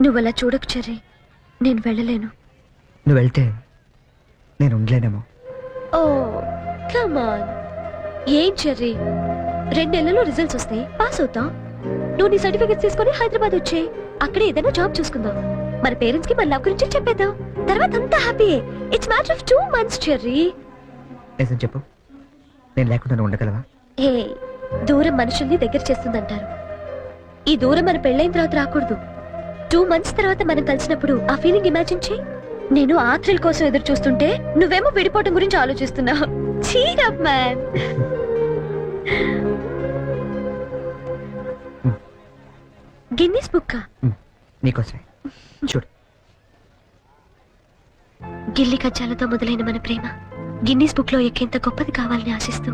నువ్వు అలా చూడకు చెర్రీ, నేను వెళ్ళలేను. నువ్వు వెళ్తే నేను ఉండలేనేమో. ఓ కమాన్. ఏం చెర్రీ, 2 నెలల్లో రిజల్ట్స్ వస్తాయి, పాస్ అవుతాం. నువ్వు నీ సర్టిఫికెట్స్ తీసుకొని హైదరాబాద్ వచ్చే, అక్కడ ఏదైనా జాబ్ చూసుకుందాం. మన పేరెంట్స్ కి మన లవ్ గురించి చెప్పేద్దాం. తర్వాత అంతా హ్యాపీయే. It's matter of 2 months Cherry. నిజం చెప్పు, నేను లేకుండా నువ్వు ఉండగలవా? ఏ, దూరం మనుషుల్ని దగ్గర చేస్తుందంటారు. ఈ దూరం మన పెళ్ళైన తర్వాత రాకూడదు. 2 months తర్వాత మనం కలిసినప్పుడు ఆ ఫీలింగ్ ఇమాజిన్ చేయి. నేను ఆ థ్రిల్ కోసం ఎదురు చూస్తుంటే నువ్వేమో విడిపోవటం గురించి ఆలోచిస్తున్నావు. Cheer up man. Guinness book నీకోసమే. చూడు, గిల్లి కజ్జాలతో మొదలైన మన ప్రేమ గిన్నీస్ బుక్ లో ఎక్కేంత గొప్పది కావాలని ఆశిస్తూ